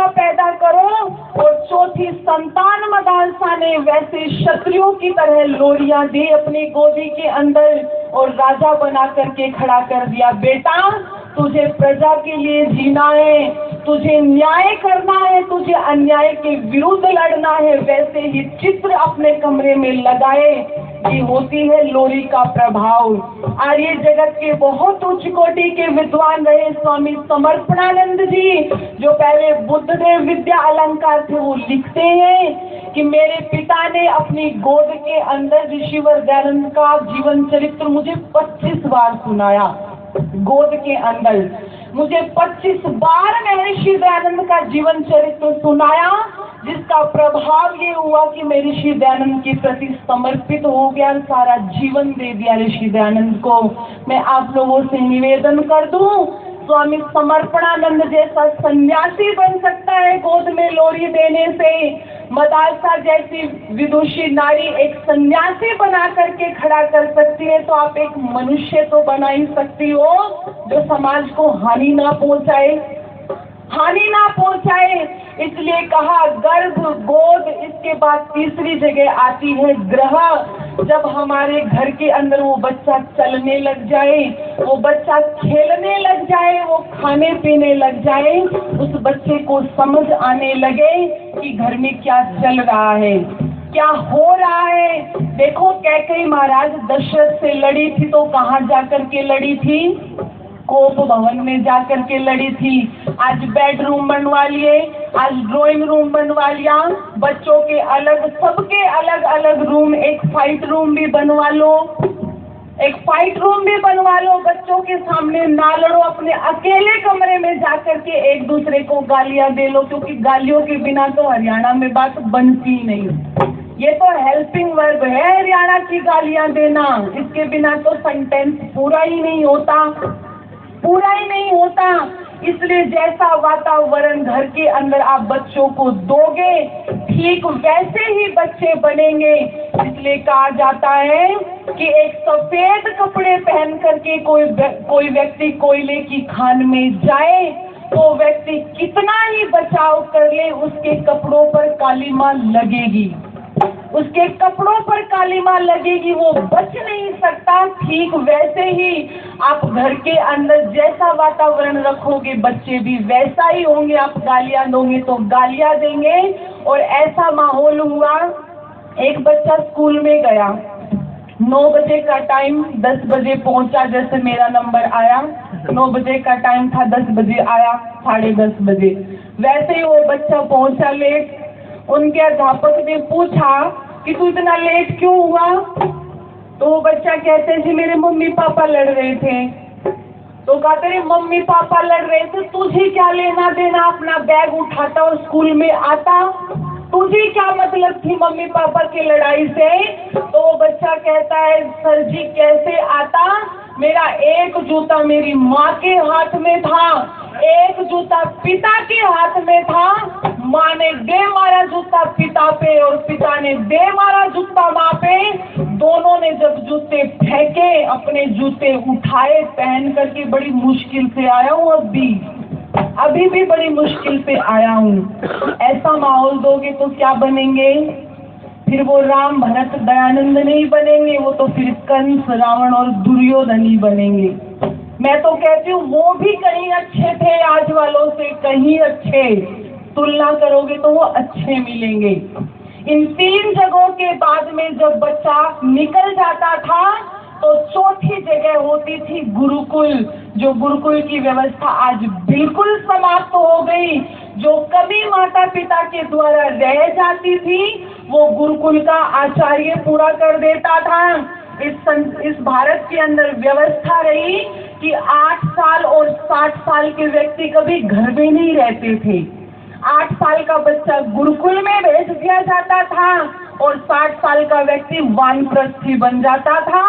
बेटा पैदा करो, और चौथी संतान मदालसा ने वैसे क्षत्रियों की तरह लोरियां दी अपनी गोदी के अंदर और राजा बना करके खड़ा कर दिया। बेटा तुझे प्रजा के लिए जीना है, तुझे न्याय करना है, तुझे अन्याय के विरुद्ध लड़ना है। वैसे ही चित्र अपने कमरे में लगाए। ये होती है लोरी का प्रभाव। आर्य जगत के बहुत उच्च कोटि के विद्वान रहे स्वामी समर्पणानंद जी, जो पहले बुद्धदेव विद्या अलंकार थे, वो लिखते हैं कि मेरे पिता ने अपनी गोद के अंदर ऋषिवर दयानंद का जीवन चरित्र मुझे 25 बार सुनाया। गोद के अंदर मुझे 25 बार महर्षि दयानंद का जीवन चरित्र सुनाया, जिसका प्रभाव ये हुआ कि मैं ऋषि दयानंद के प्रति समर्पित हो गया, सारा जीवन दे दिया ऋषि दयानंद को। मैं आप लोगों से निवेदन कर दूं, स्वामी समर्पणानंद जैसा सन्यासी बन सकता है गोद में लोरी देने से। मदालसा जैसी विदुषी नारी एक सन्यासी बना करके खड़ा कर सकती है, तो आप एक मनुष्य तो बना ही सकती हो जो समाज को हानि ना पहुंचाए, हानि ना पहुंचाए। इसलिए कहा गर्भ, गोद, इसके बाद तीसरी जगह आती है ग्रह। जब हमारे घर के अंदर वो बच्चा चलने लग जाए, वो बच्चा खेलने लग जाए, वो खाने पीने लग जाए, उस बच्चे को समझ आने लगे कि घर में क्या चल रहा है, क्या हो रहा है। देखो कैकेयी महाराज दशरथ से लड़ी थी तो कहाँ जाकर के लड़ी थी? कोप भवन में जाकर के लड़ी थी। आज बेडरूम बनवा लिए, आज ड्राइंग रूम बनवा लिया, बच्चों के अलग, सबके अलग अलग रूम, एक फाइट रूम भी बनवा लो, एक फाइट रूम भी बनवा लो। बच्चों के सामने ना लड़ो, अपने अकेले कमरे में जाकर के एक दूसरे को गालियां दे लो, क्योंकि गालियों के बिना तो हरियाणा में बात बनती ही नहीं। ये तो हेल्पिंग वर्ब है हरियाणा की गालियां देना, इसके बिना तो सेंटेंस पूरा ही नहीं होता, पूरा ही नहीं होता। इसलिए जैसा वातावरण घर के अंदर आप बच्चों को दोगे, ठीक वैसे ही बच्चे बनेंगे। इसलिए कहा जाता है कि एक सफेद कपड़े पहन करके कोई व्यक्ति कोयले की खान में जाए, तो व्यक्ति कितना ही बचाव कर ले, उसके कपड़ों पर कालीमा लगेगी, उसके कपड़ों पर कालीमा लगेगी, वो बच नहीं सकता। ठीक वैसे ही आप घर के अंदर जैसा वातावरण रखोगे, बच्चे भी वैसा ही होंगे। आप गालियां दोगे तो गालियां देंगे। और ऐसा माहौल हुआ, एक बच्चा स्कूल में गया, 9 बजे का टाइम, 10 बजे पहुंचा, जैसे मेरा नंबर आया, 9 बजे का टाइम था, 10 बजे आया, 10:30 बजे। वैसे ही वो बच्चा पहुंचा लेट। उनके अध्यापक ने पूछा कि तू इतना लेट क्यों हुआ? तो वो बच्चा कहते हैं जी मेरे मम्मी पापा लड़ रहे थे। तो कहते हैं मम्मी पापा लड़ रहे थे, तुझे क्या लेना देना? अपना बैग उठाता और स्कूल में आता, तुझे क्या मतलब थी मम्मी पापा की लड़ाई से? तो वो बच्चा कहता है सर जी कैसे आता, मेरा एक जूता मेरी माँ के हाथ में था, एक जूता पिता के हाथ में था। माँ ने दे मारा जूता पिता पे और पिता ने दे मारा जूता माँ पे। दोनों ने जब जूते फेंके, अपने जूते उठाए, पहन करके बड़ी मुश्किल से आया हूँ, अभी भी बड़ी मुश्किल से आया हूँ। ऐसा माहौल दोगे तो क्या बनेंगे? फिर वो राम भरत दयानंद नहीं बनेंगे, वो तो फिर कंस, रावण और दुर्योधन ही बनेंगे। मैं तो कहती हूँ वो भी कहीं अच्छे थे आज वालों से, कहीं अच्छे। तुलना करोगे तो वो अच्छे मिलेंगे। इन 3 जगहों के बाद में जब बच्चा निकल जाता था, तो चौथी जगह होती थी गुरुकुल। जो गुरुकुल की व्यवस्था आज बिल्कुल समाप्त हो गई। जो कभी माता पिता के द्वारा रह जाती थी, वो गुरुकुल का आचार्य पूरा कर देता था। इस भारत के अंदर व्यवस्था रही कि 8 साल और 60 साल के व्यक्ति कभी घर में नहीं रहते थे। 8 साल का बच्चा गुरुकुल में भेज दिया जाता था और 60 साल का व्यक्ति वानप्रस्थी बन जाता था।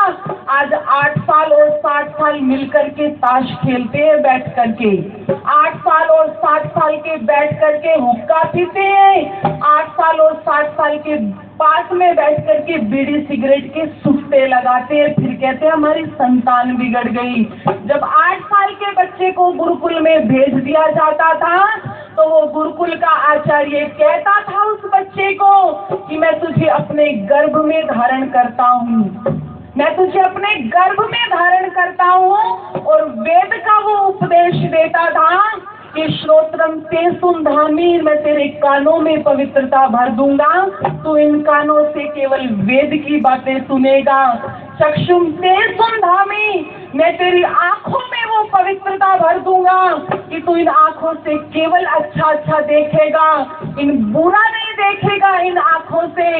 आज 8 साल और 60 साल मिलकर के ताश खेलते हैं बैठ करके। 8 साल और 60 साल के बैठ करके हुक्का पीते हैं। 8 साल और 60 साल के पास में बैठ करके बीड़ी सिगरेट के सुट्टे लगाते हैं। फिर कहते हैं हमारी संतान बिगड़ गई। जब 8 साल के बच्चे को गुरुकुल में भेज दिया जाता था, तो वो गुरुकुल का आचार्य कहता था उस बच्चे को कि मैं तुझे अपने गर्भ में धारण करता हूँ, मैं तुझे अपने गर्भ में धारण करता हूँ। और वेद का वो उपदेश देता था कि श्रोत्रम ते सुंधामी, मैं तेरे कानों में पवित्रता भर दूंगा, तू इन कानों से केवल वेद की बातें सुनेगा। चक्षुम ते सुंधामी, मैं तेरी आंखों में वो पवित्रता भर दूंगा कि तू इन आंखों से केवल अच्छा अच्छा देखेगा, इन बुरा नहीं देखेगा इन आंखों से।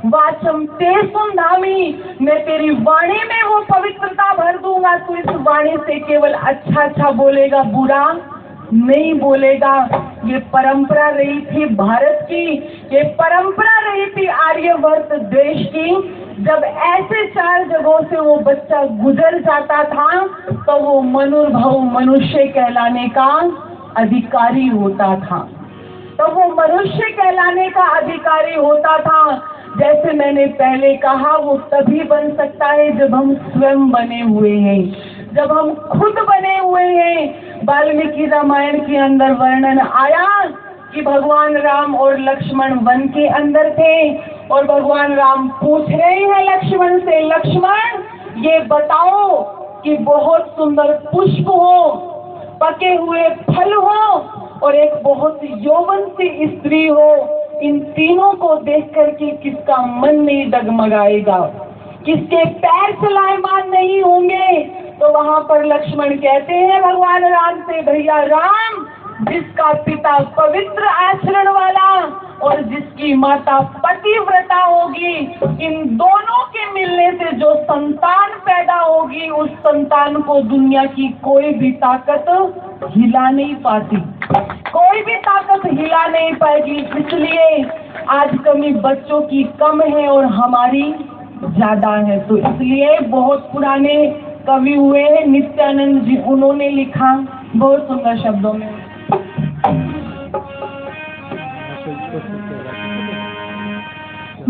वाचम ते सुंधामी, मैं तेरी वाणी में वो पवित्रता भर दूंगा, तू इस वाणी से केवल अच्छा अच्छा बोलेगा, बुरा नहीं बोलेगा। ये परंपरा रही थी भारत की, ये परंपरा रही थी आर्यवर्त देश की। जब ऐसे 4 जगहों से वो बच्चा गुजर जाता था तो वो मनुर्भव मनुष्य कहलाने का अधिकारी होता था, तो वो मनुष्य कहलाने का अधिकारी होता था। जैसे मैंने पहले कहा, वो तभी बन सकता है जब हम स्वयं बने हुए हैं, जब हम खुद बने हुए हैं। वाल्मीकि रामायण के अंदर वर्णन आया कि भगवान राम और लक्ष्मण वन के अंदर थे और भगवान राम पूछ रहे हैं लक्ष्मण से, लक्ष्मण ये बताओ कि बहुत सुंदर पुष्प हो, पके हुए फल हो और एक बहुत यौवन सी स्त्री हो, इन तीनों को देख करके किसका मन नहीं डगमगाएगा, किसके पैर चलायमान नहीं होंगे। तो वहां पर लक्ष्मण कहते हैं भगवान राम से, भैया राम, जिसका पिता पवित्र आचरण वाला और जिसकी माता पतिव्रता होगी, इन दोनों के मिलने से जो संतान पैदा होगी, उस संतान को दुनिया की कोई भी ताकत हिला नहीं पाती, कोई भी ताकत हिला नहीं पाएगी। इसलिए आज कमी बच्चों की कम है और हमारी ज्यादा है। तो इसलिए बहुत पुराने कवि हुए हैं नित्यानंद जी, उन्होंने लिखा बहुत सुंदर शब्दों में,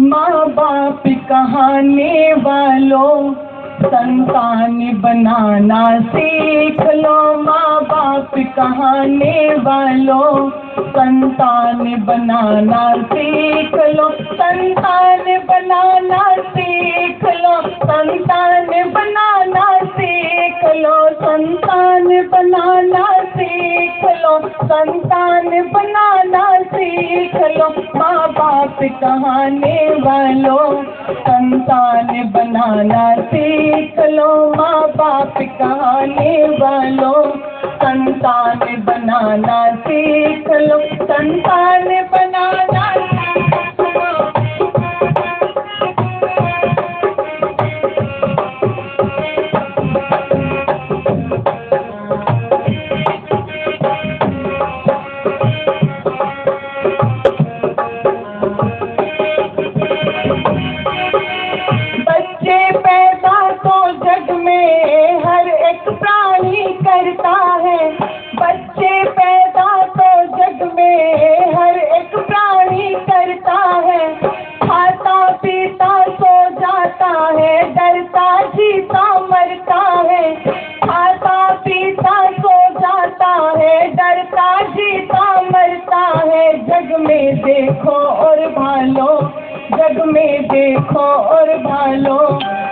माँ बाप कहाने वालों संतान बनाना सीख लो, माँ बाप कहाने वालों संतान बनाना सीख लो, संतान बनाना सीख लो, संतान बनाना सीख लो, संतान बनाना सीख लो, संतान बनाना सीख लो, माँ बाप कहाने वालों संतान बनाना सीख लो, माँ बाप कहाने वालों संतान बनाना सीख लो, संतान बनाना सीख लो। बच्चे पैदा तो जग में हर एक प्राणी करता है, बच्चे पैदा तो जग में हर एक प्राणी करता है, खाता पीता सो जाता है, डरता जीता मरता है, खाता पीता सो जाता है, डरता जीता मरता है। जग में देखो और भालो, जग में देखो और भालो,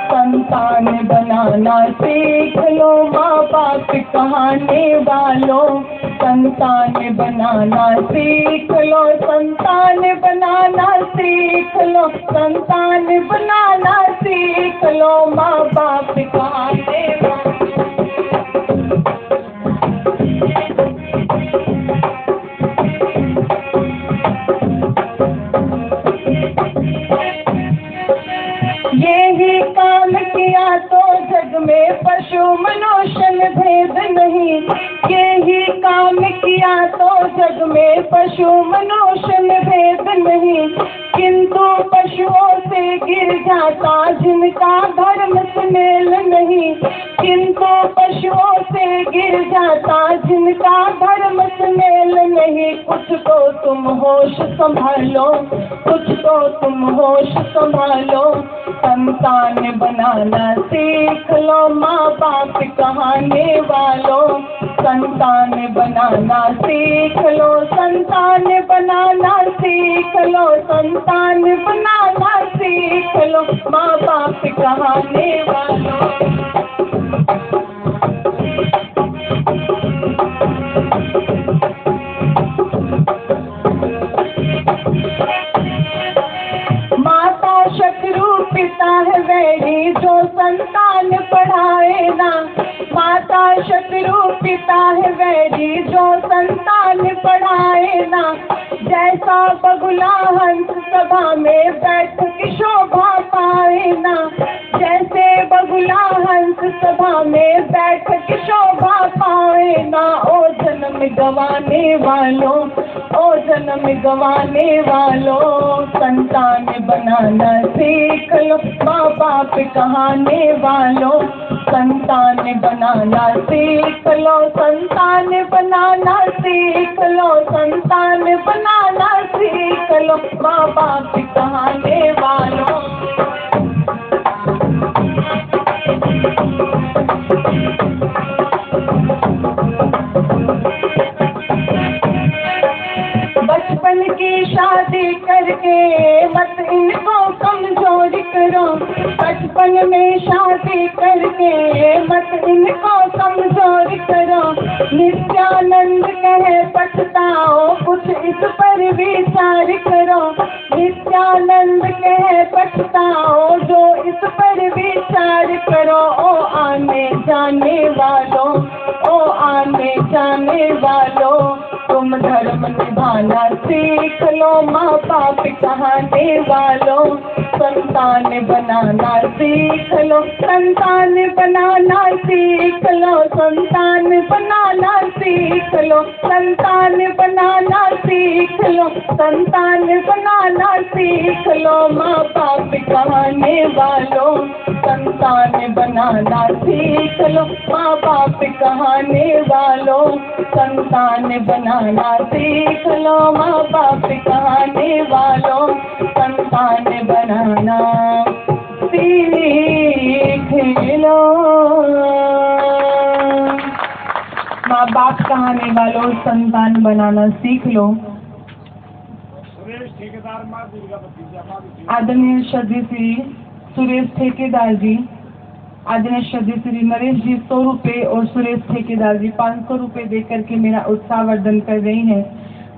संतान बनाना सीख लो, माँ बाप कहाने वालों संतान बनाना सीख लो, संतान बनाना सीख लो, संतान बनाना सीख लो, माँ बाप कहाने वालों। यही काम किया तो जग में पशु मनुष्य में भेद नहीं, यही काम किया तो जग में पशु मनुष्य में भेद नहीं, किंतु पशुओं से गिर जाता जिनका धर्म से मेल नहीं, किंतु पशुओं से गिर जाता जिनका धर्म से मेल नहीं, कुछ तो तुम होश संभालो, कुछ तो तुम होश संभालो। संतान बनाना सीख लो माँ बाप कहाने वालों, संतान बनाना सीख लो, संतान बनाना सीख लो, संतान बनाना सीख लो माँ बाप कहाने वालों। माता शत्रु पिता है वैरी, जो संतान पढ़ाए ना। माता शत्रु पिता है वैरी, जो संतान पढ़ाए ना। जैसा बगुला हंस सभा में बैठ के शोभा पाए ना, जैसे बगुला हंस सभा में बैठ के शोभा पाए ना। ओ जन्म गंवाने वालों, ओ जन्म गंवाने वालों, संतान बनाना सीख लो माँ बाप कहाने वालों, संतान बनाना सीख लो, संतान बनाना सीख लो, संतान बनाना सीख लो माँ बाप कहाने वालों। बचपन की शादी करके मत इनको कमजोर करो, बचपन में शादी करके मत इनको कमजोर करो। नित्यानंद कहे पछताओ, कुछ इस पर विचार करो। नित्यानंद कहे पछताओ, जो इस पर विचार करो। ओ आने जाने वालों, ओ आने जाने वालों, तुम धर्म निभाना सीख लो माँ बाप कहाने वालों, संतान बनाना सीख लो, संतान बनाना सीख लो, संतान बनाना सीख लो, संतान बनाना सीख लो, संतान बनाना सीख लो माँ बाप कहाने वालों, संतान बनाना सीख लो माँ बाप कहाने वालों, संतान बनाना सीख लो माँ बाप कहाने वालों, संतान बनाना सीख लो। माँ बाप कहाने वालों, संतान बनाना सीख लो। आदरणीय श्रद्धेय श्री सुरेश ठेकेदार जी, आदरणीय श्रद्धेय श्री नरेश जी 100 रुपये और सुरेश ठेकेदार जी 500 रुपये देकर के मेरा उत्साहवर्धन कर रही हैं।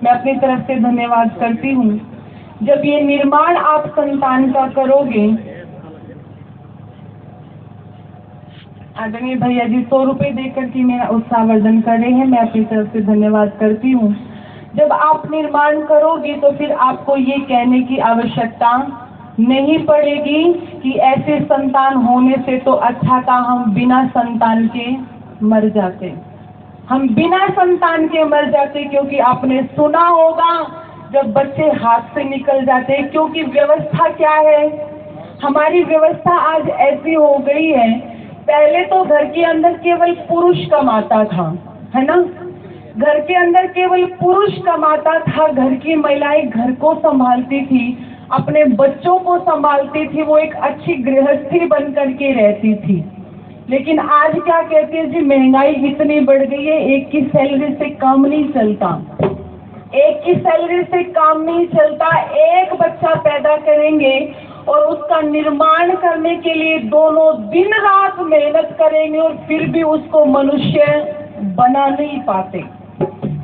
मैं अपनी तरफ से धन्यवाद करती हूँ। जब ये निर्माण आप संतान का करोगे, आदरणीय भैया जी 100 रुपये देकर के मेरा उत्साहवर्धन कर रहे हैं, मैं अपनी तरफ से धन्यवाद करती हूँ। जब आप निर्माण करोगे तो फिर आपको ये कहने की आवश्यकता नहीं पड़ेगी कि ऐसे संतान होने से तो अच्छा था हम बिना संतान के मर जाते, हम बिना संतान के मर जाते। क्योंकि आपने सुना होगा जब बच्चे हाथ से निकल जाते, क्योंकि व्यवस्था क्या है, हमारी व्यवस्था आज ऐसी हो गई है। पहले तो घर के अंदर केवल पुरुष कमाता था, है ना, घर के अंदर केवल पुरुष कमाता था, घर की महिलाएं घर को संभालती थी, अपने बच्चों को संभालती थी, वो एक अच्छी गृहस्थी बन करके रहती थी। लेकिन आज क्या कहते हैं जी, महंगाई इतनी बढ़ गई है, एक की सैलरी से काम नहीं चलता, एक की सैलरी से काम नहीं चलता। एक बच्चा पैदा करेंगे और उसका निर्माण करने के लिए दोनों दिन रात मेहनत करेंगे और फिर भी उसको मनुष्य बना नहीं पाते,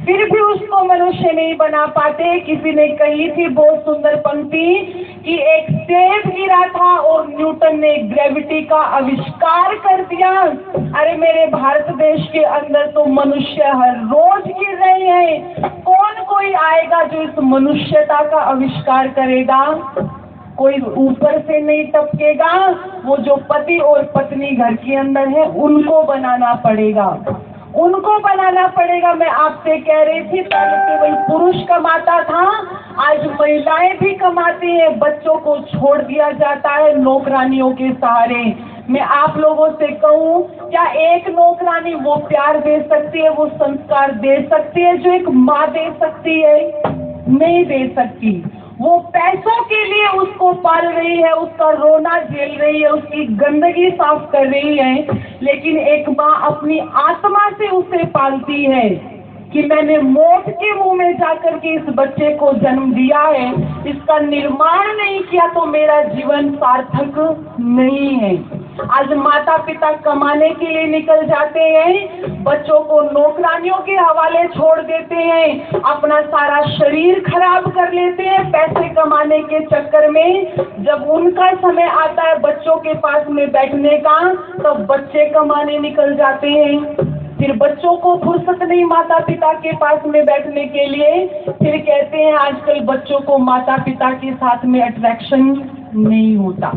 फिर भी उसको मनुष्य नहीं बना पाते। किसी ने कही थी बहुत सुंदर पंक्ति कि एक सेब गिरा था और न्यूटन ने ग्रेविटी का आविष्कार कर दिया। अरे मेरे भारत देश के अंदर तो मनुष्य हर रोज गिर रहे हैं, कौन कोई आएगा जो इस मनुष्यता का आविष्कार करेगा? कोई ऊपर से नहीं टपकेगा, वो जो पति और पत्नी घर के अंदर है उनको बनाना पड़ेगा, उनको बनाना पड़ेगा। मैं आपसे कह रही थी पहले केवल पुरुष कमाता था, आज महिलाएं भी कमाती हैं, बच्चों को छोड़ दिया जाता है नौकरानियों के सहारे। मैं आप लोगों से कहूं, क्या एक नौकरानी वो प्यार दे सकती है, वो संस्कार दे सकती है जो एक माँ दे सकती है? नहीं दे सकती। वो पैसों के लिए उसको पाल रही है, उसका रोना झेल रही है, उसकी गंदगी साफ कर रही है, लेकिन एक माँ अपनी आत्मा से उसे पालती है कि मैंने मौत के मुंह में जाकर के इस बच्चे को जन्म दिया है, इसका निर्माण नहीं किया तो मेरा जीवन सार्थक नहीं है। आज माता पिता कमाने के लिए निकल जाते हैं, बच्चों को नौकरानियों के हवाले छोड़ देते हैं, अपना सारा शरीर खराब कर लेते हैं पैसे कमाने के चक्कर में। जब उनका समय आता है बच्चों के पास में बैठने का, तो बच्चे कमाने निकल जाते हैं। फिर बच्चों को फुर्सत नहीं माता पिता के पास में बैठने के लिए। फिर कहते हैं आजकल बच्चों को माता पिता के साथ में अट्रैक्शन नहीं होता,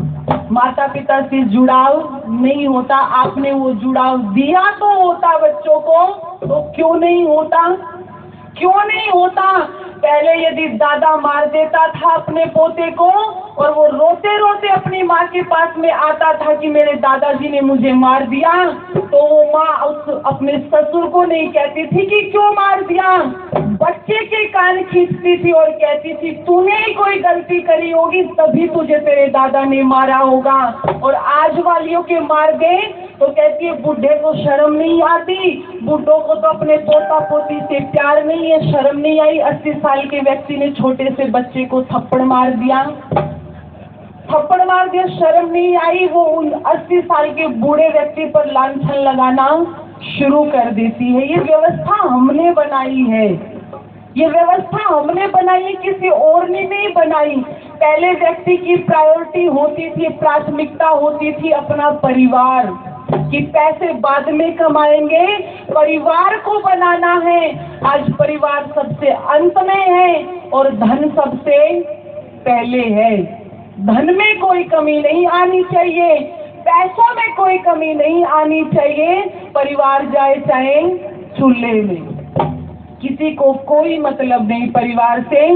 माता पिता से जुड़ाव नहीं होता। आपने वो जुड़ाव दिया तो होता बच्चों को, तो क्यों नहीं होता? क्यों नहीं होता? पहले यदि दादा मार देता था अपने पोते को और वो रोते रोते अपनी माँ के पास में आता था कि मेरे दादाजी ने मुझे मार दिया, तो वो माँ उस अपने ससुर को नहीं कहती थी कि क्यों मार दिया, बच्चे के कान खींचती थी और कहती थी तूने ही कोई गलती करी होगी तभी तुझे तेरे दादा ने मारा होगा। और आज वालियों के मार गए तो कहती है बुढ़े को शर्म नहीं आती, बुढ़ों को तो अपने पोता पोती से प्यार नहीं है, शर्म नहीं आई। 80 साल के व्यक्ति ने छोटे से बच्चे को थप्पड़ मार दिया, शर्म नहीं आई। वो उन 80 साल के बूढ़े व्यक्ति पर लांछन लगाना शुरू कर देती है। ये व्यवस्था हमने बनाई है, ये व्यवस्था हमने बनाई है, किसी और ने नहीं बनाई। पहले व्यक्ति की प्रायोरिटी होती थी, प्राथमिकता होती थी अपना परिवार, कि पैसे बाद में कमाएंगे, परिवार को बनाना है। आज परिवार सबसे अंत में है और धन सबसे पहले है। धन में कोई कमी नहीं आनी चाहिए, पैसों में कोई कमी नहीं आनी चाहिए, परिवार जाए चाहे चूल्हे में, किसी को कोई मतलब नहीं परिवार से।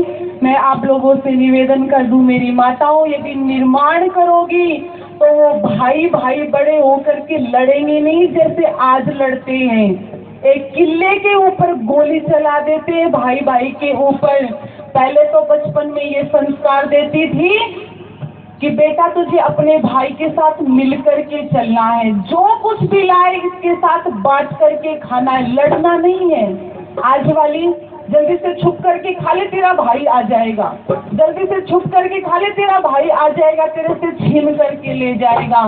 मैं आप लोगों से निवेदन कर दूं मेरी माताओं, यदि निर्माण करोगी तो वो भाई भाई बड़े होकर के लड़ेंगे नहीं जैसे आज लड़ते हैं। एक किले के ऊपर गोली चला देते हैं भाई भाई के ऊपर। पहले तो बचपन में ये संस्कार देती थी कि बेटा तुझे अपने भाई के साथ मिल करके चलना है, जो कुछ भी लाए इसके साथ बांट करके खाना है, लड़ना नहीं है। आज वाली जल्दी से छुप करके खा ले तेरा भाई आ जाएगा, जल्दी से छुप करके खा ले तेरा भाई आ जाएगा, तेरे से छीन करके ले जाएगा।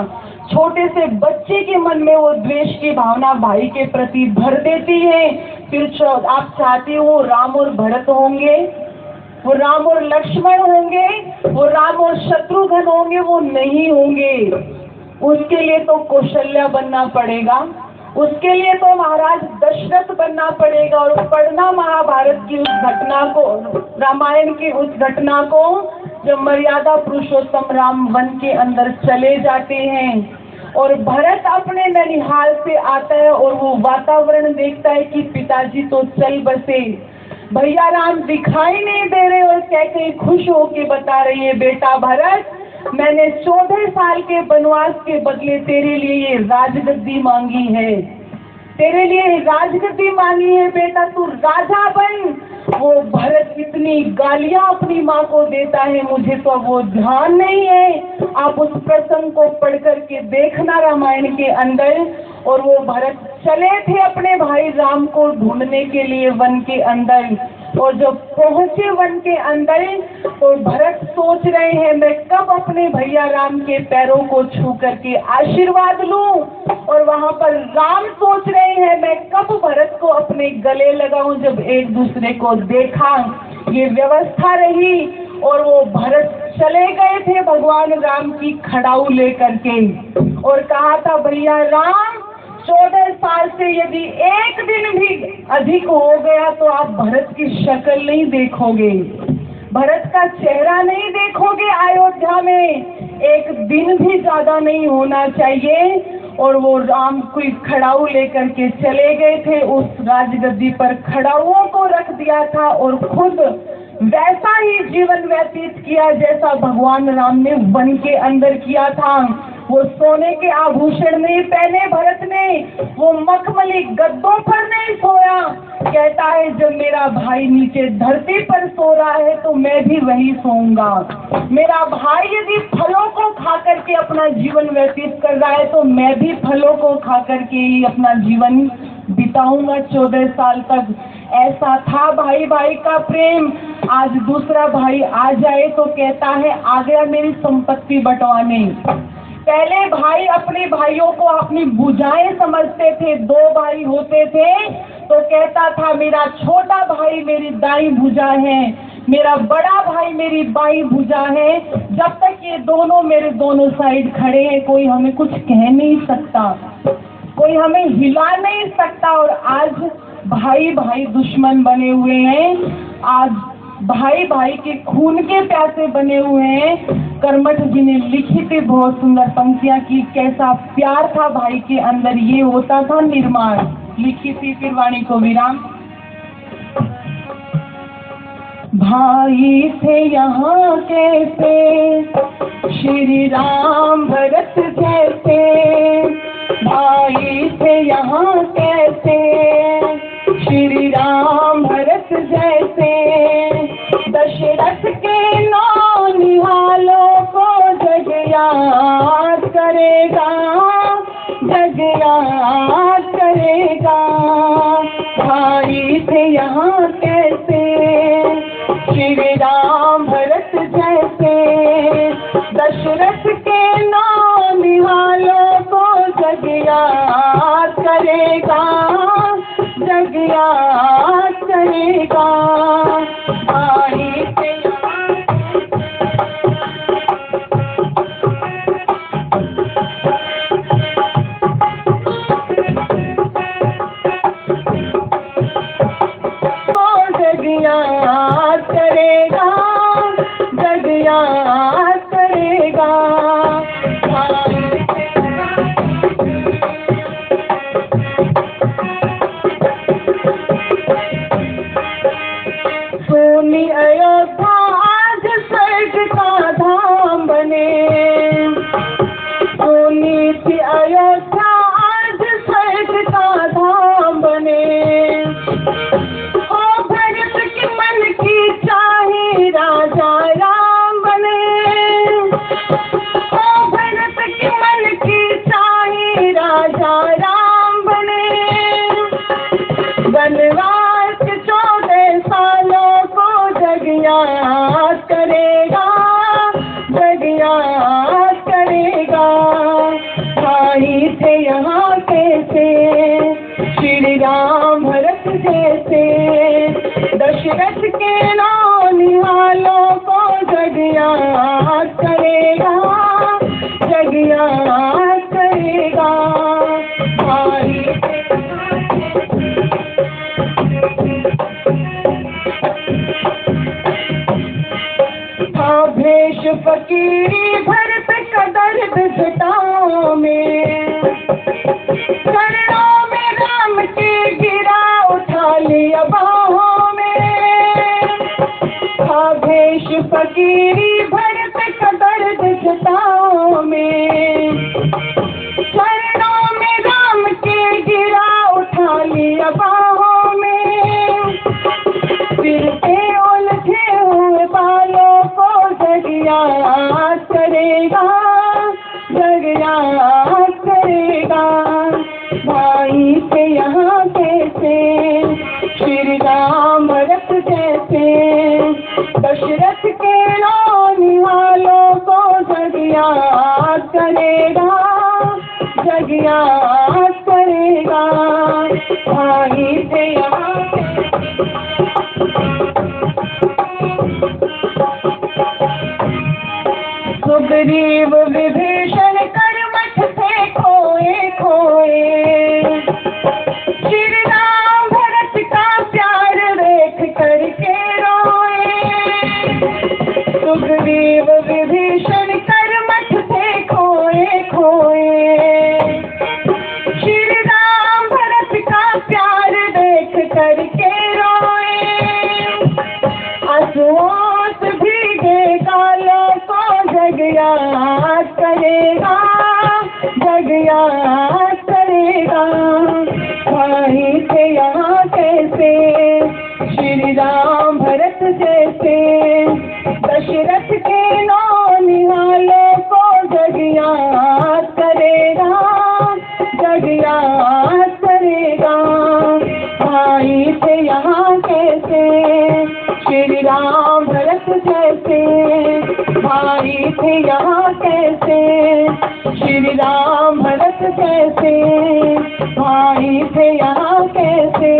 छोटे से बच्चे के मन में वो द्वेष की भावना भाई के प्रति भर देती है। फिर आप चाहते हो राम और भरत होंगे, वो राम और लक्ष्मण होंगे, वो राम और शत्रुघ्न होंगे, वो नहीं होंगे। उसके लिए तो कौशल्या बनना पड़ेगा, उसके लिए तो महाराज दशरथ बनना पड़ेगा और पढ़ना महाभारत की उस घटना को, रामायण की उस घटना को, जब मर्यादा पुरुषोत्तम राम वन के अंदर चले जाते हैं और भरत अपने ननिहाल से आता है और वो वातावरण देखता है कि पिताजी तो चल बसे, भैया राम दिखाई नहीं दे रहे, और कहते खुश होके बता रही है बेटा भरत मैंने 14 साल के वनवास के बदले तेरे लिए ये राजगद्दी मांगी है, तेरे लिए राजगद्दी मांगी है बेटा, तू राजा बन। वो भरत इतनी गालियां अपनी माँ को देता है, मुझे तो वो ध्यान नहीं है। आप उस प्रसंग को पढ़ करके देखना रामायण के अंदर। और वो भरत चले थे अपने भाई राम को ढूंढने के लिए वन के अंदर, और जब पहुंचे वन के अंदर तो भरत सोच रहे हैं मैं कब अपने भैया राम के पैरों को छू करके आशीर्वाद लूं, और वहां पर राम सोच रहे हैं मैं कब भरत को अपने गले लगाऊं। जब एक दूसरे को देखा, ये व्यवस्था रही, और वो भरत चले गए थे भगवान राम की खड़ाऊ लेकर के, और कहा था भैया राम 14 साल से यदि एक दिन भी अधिक हो गया तो आप भरत की शक्ल नहीं देखोगे, भरत का चेहरा नहीं देखोगे अयोध्या में, एक दिन भी ज्यादा नहीं होना चाहिए। और वो राम कोई खड़ाऊ लेकर के चले गए थे, उस राजगद्दी पर खड़ाऊओं को रख दिया था और खुद वैसा ही जीवन व्यतीत किया जैसा भगवान राम ने वन के अंदर किया था। वो सोने के आभूषण नहीं पहने भरत ने, वो मखमली गद्दों पर नहीं सोया। कहता है जब मेरा भाई नीचे धरती पर सो रहा है तो मैं भी वही सोऊंगा। मेरा भाई यदि फलों को खा करके अपना जीवन व्यतीत कर रहा है तो मैं भी फलों को खा करके ही अपना जीवन बिताऊंगा 14 साल तक। ऐसा था भाई भाई का प्रेम। आज दूसरा भाई आ जाए तो कहता है आ गया मेरी संपत्ति बंटवाने। पहले भाई अपने भाइयों को अपनी भुजाएं समझते थे। 2 भाई होते थे तो कहता था मेरा छोटा भाई मेरी दाई भुजा है, मेरा बड़ा भाई मेरी बाई भुजा है। जब तक ये दोनों मेरे दोनों साइड खड़े हैं कोई हमें कुछ कह नहीं सकता, कोई हमें हिला नहीं सकता। और आज भाई भाई दुश्मन बने हुए हैं, आज भाई भाई के खून के प्यासे बने हुए हैं। कर्मठ जी ने लिखी थी बहुत सुंदर पंक्तियां कि कैसा प्यार था भाई के अंदर, ये होता था निर्माण। लिखी थी, फिर वाणी को विराम। भाई थे यहाँ कैसे श्री राम भरत जैसे, भाई थे यहाँ कैसे श्री राम भरत जैसे। दशरथ के नौ निहालों को जग याद करेगा, जग याद करेगा। भाई थे यहाँ कैसे श्री राम भरत जैसे। दशरथ के नौ निहालों को जग याद करेगा, जग याद करेगा। भाई थे जग याद करेगा, जग याद करेगा। सोनी अयोध्या आज स्वर्ग का धाम बने, सोनी थी अयोध्या आज स्वर्ग का धाम बने। ओ भरत के मन की चाहे राजा राम बने, ओ भरत के मन की चाहे राजा राम बने। वनवास 14 सालों को जग याद करेगा, जग याद करेगा। भाई थे यहाँ कैसे श्री राम भरत जैसे। दशरथ के नौ निहालों को जग याद करेगा, जग याद करेगा। भाई भेष फकीरी भरत कदर घटाओं में, चरणों में राम के गिरा उठा लिया बाहों में। भेष फकीरी भरत कदर घटाओं में, चरणों में राम के गिरा उठा लिया बाहों में। सिर पे उलझे हुए बालों को जग याद करेगा, जग याद करेगा। भाई थे यहाँ कैसे श्री राम भरत जैसे। दशरथ के नौ निहालों को जग याद करेगा, जग याद करेगा। भाई थे यहाँ सुग्रीव विभीषण कर्मठ थे खोए खोए। श्री राम भरत का प्यार देख करके रोए। सुग्रीव विभीषण कर्मठ थे खोए खोए। श्री राम भरत का प्यार देख करके रोए। आंसुओं से भीगे गालों को जग याद करेगा, जग याद करेगा। भाई थे यहाँ कैसे श्री राम भरत जैसे, दशरथ के नौनिहालों को जग याद करेगा, जग याद करेगा। भाई थे यहाँ कैसे श्री राम भरत जैसे, भाई थे यहाँ कैसे श्री राम भरत जैसे, भाई थे यहाँ कैसे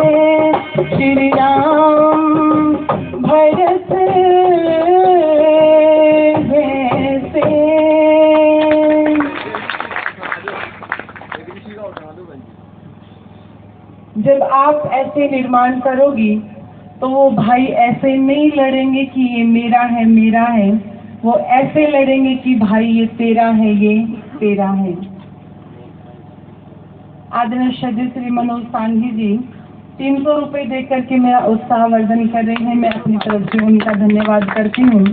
श्री राम भरत जैसे। जब आप ऐसे निर्माण करोगी तो वो भाई ऐसे नहीं लड़ेंगे कि ये मेरा है मेरा है, वो ऐसे लड़ेंगे कि भाई ये तेरा है, ये तेरा है। आदरणीय श्रद्धेय श्री मनोज सांघी जी 300 रुपए दे करके मेरा उत्साहवर्धन कर रहे हैं, मैं अपनी तरफ से उनका धन्यवाद करती हूँ।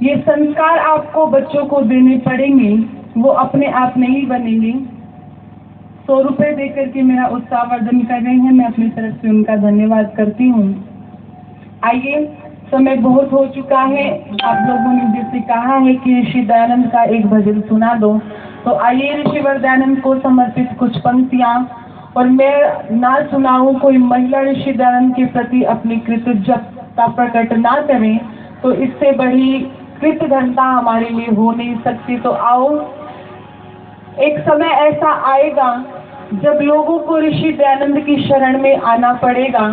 ये संस्कार आपको बच्चों को देने पड़ेंगे, वो अपने आप नहीं बनेंगे। 100 रुपए दे करके मेरा उत्साहवर्धन कर रहे हैं, मैं अपनी तरफ से उनका धन्यवाद करती हूँ। आइए, समय बहुत हो चुका है, आप लोगों ने जैसे कहा है कि ऋषि दयानंद का एक भजन सुना दो, तो आइए ऋषि दयानंद को समर्पित कुछ पंक्तियां। और मैं ना सुनाऊं, कोई महिला ऋषि दयानंद के प्रति अपनी कृतज्ञता प्रकट ना करें तो इससे बड़ी कृतज्ञता हमारे लिए हो नहीं सकती। तो आओ, एक समय ऐसा आएगा जब लोगों को ऋषि दयानंद की शरण में आना पड़ेगा,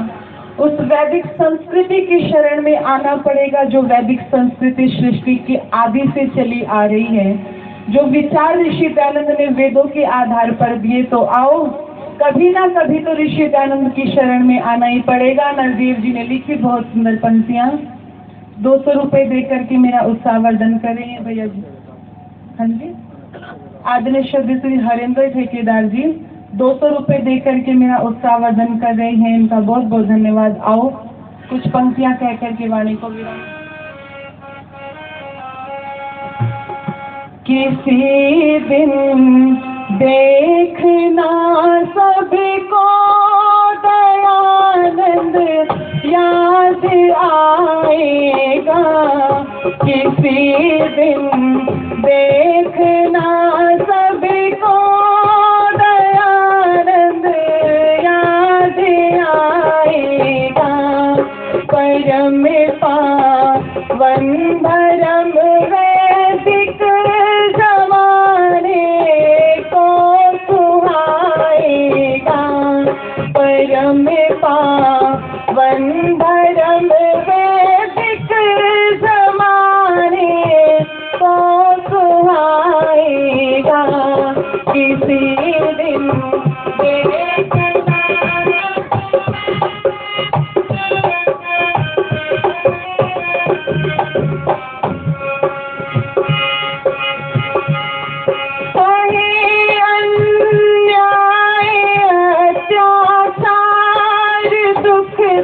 उस वैदिक संस्कृति की शरण में आना पड़ेगा जो वैदिक संस्कृति सृष्टि की आदि से चली आ रही है, जो विचार ऋषि दयानंद ने वेदों के आधार पर दिए। तो आओ, कभी ना कभी तो ऋषि दयानंद की शरण में आना ही पड़ेगा। नरदेव जी ने लिखी बहुत सुंदर पंक्तियां। 200 रुपए दे करके मेरा उत्साहवर्धन कर रहे हैं भैया जी। हाँ जी, आदरणीय श्रद्धेय श्री हरेंद्र ठेकेदार जी 200 रुपए दे करके मेरा उत्साहवर्धन कर रहे हैं, इनका बहुत बहुत धन्यवाद। आओ, कुछ पंक्तियां कह करके वाणी को विराम। किसी दिन देखना सबको दयानंद याद आएगा, किसी दिन देखना सबको दयानंद याद आएगा। परम पावन धर्म वैदिक जमाने को सुहाएगा, परम पावन धर्म वैदिक जमाने को सुहाएगा। किसी दिन देखना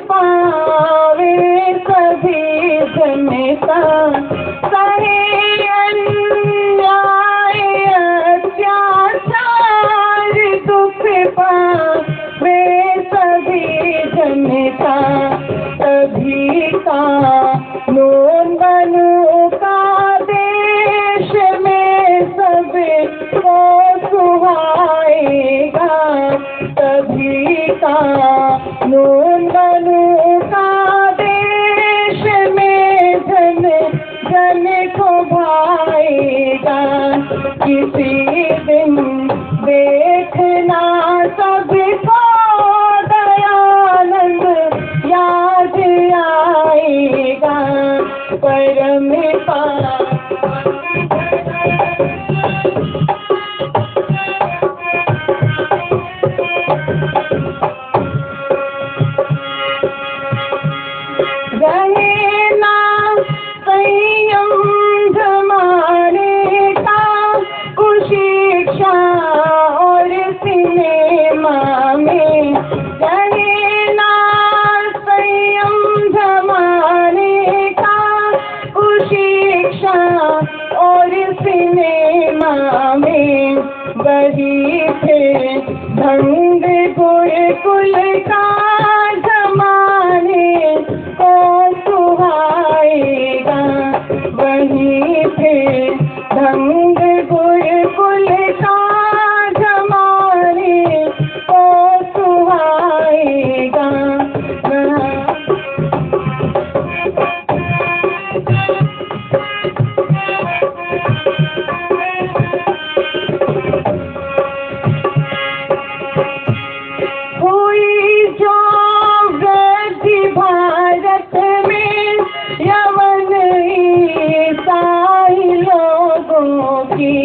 पावे सभी जनता, सहे अन्याय अत्याचार दुख पावे सभी जनता। सभी कानून बनू का देश में सबको सुहाएगा, सभी कानून बनू का देश में जन जन को भाएगा। किसी दिन देखना सबको दयानंद याद आएगा, परम रहे ना संयम जमाने का, कुशिक्षा और सिनेमा में रहे ना संयम जमाने का, कुशिक्षा और सिनेमा में वही थे ढंग गुरुकुल का जमाने को सुहाएगा। वही थे ढंग गुरुकुल का जमाने को सुहाएगा। हुई जो वृद्धि भारत में यवन ईसाई लोगों की,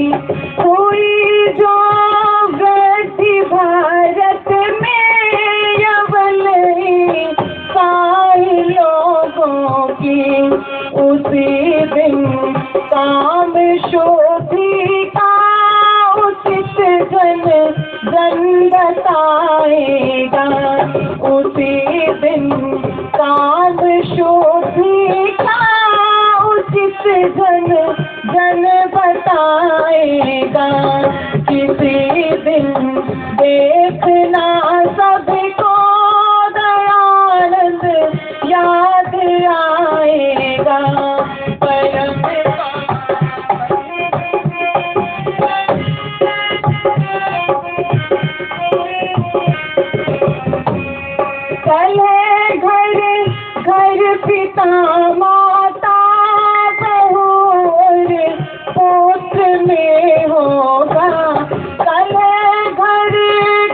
उसी दिन काम शोधी का उचित जन बताएगा। उसी दिन काम शोधी का उचित जन बताएगा। किसी दिन देखना सबको दयानंद याद आएगा। परम चले घर घर पिता माता बहू और पुत्र में होगा। चले घर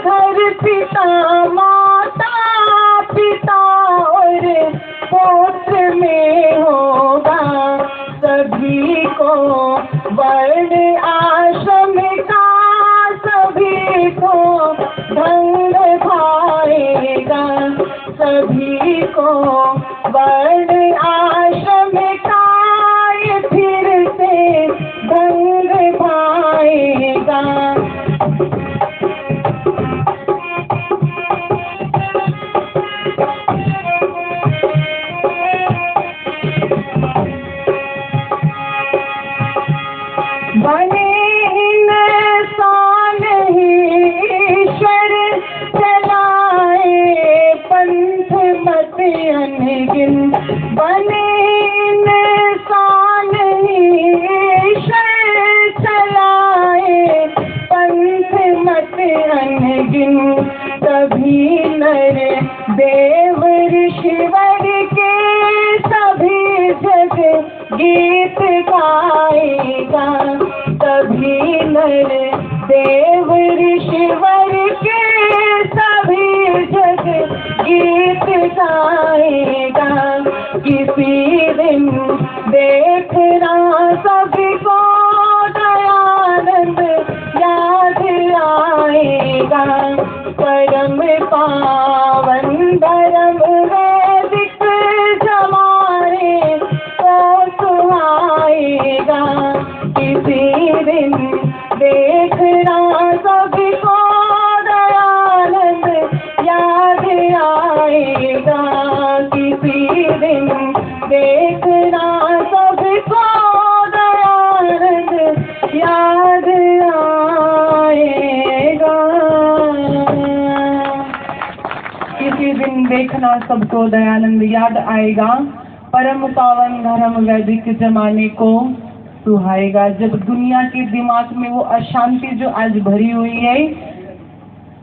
घर पिता माता पिता और पुत्र में होगा। सभी को वर्ण आश्रम का सभी को ढंग भाएगा। सभी को वर्ण आश्रम का ये फिर से ढंग भाएगा। बने इंसान ही ईश्वर चलाए पंथ मत अनगिन। बने इंसान ही ईश्वर चलाए पंथ मत अनगिन। सभी नर देव ऋषिवर के सभी जग गीत गाएगा। सभी नर देव ऋषिवर के सभी जग गीत गाएगा। किसी दिन देखना सबको दयानंद याद आएगा। परम पावन धर्म वैदिक जमाने को सुहाएगा। किसी दिन देखना सबको दयानंद याद आएगा। किसी दिन देखना सबको दयानंद याद आएगा। किसी दिन देखना सबको दयानंद याद आएगा। परम पावन धर्म वैदिक जमाने को सुहाएगा। जब दुनिया के दिमाग में वो अशांति जो आज भरी हुई है,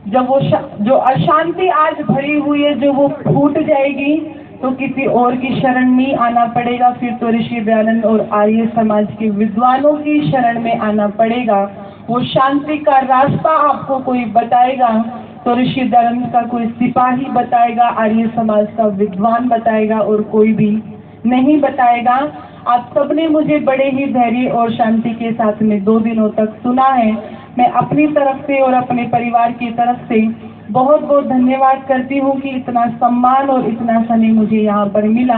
जब वो जो अशांति आज भरी हुई है, जो वो फूट जाएगी, तो किसी और की शरण नहीं आना पड़ेगा। फिर तो ऋषि दयानंद और आर्य समाज के विद्वानों की शरण में आना पड़ेगा। वो शांति का रास्ता आपको कोई बताएगा तो ऋषि दयानंद का कोई सिपाही बताएगा, आर्य समाज का विद्वान बताएगा, और कोई भी नहीं बताएगा। आप सबने मुझे बड़े ही धैर्य और शांति के साथ में 2 दिनों तक सुना है। मैं अपनी तरफ से और अपने परिवार की तरफ से बहुत बहुत धन्यवाद करती हूँ कि इतना सम्मान और इतना समय मुझे यहाँ पर मिला।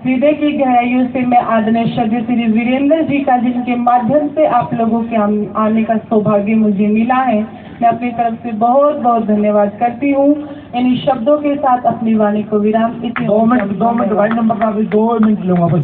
हृदय की गहराइयों से मैं आदरणीय श्रद्धेय श्री वीरेंद्र जी का, जिनके माध्यम से आप लोगों के आने का सौभाग्य मुझे मिला है, मैं अपनी तरफ से बहुत बहुत धन्यवाद करती हूँ। इन शब्दों के साथ अपनी वाणी को विराम। 2 मिनट भाई, नंबर का 2 मिनट लूंगा।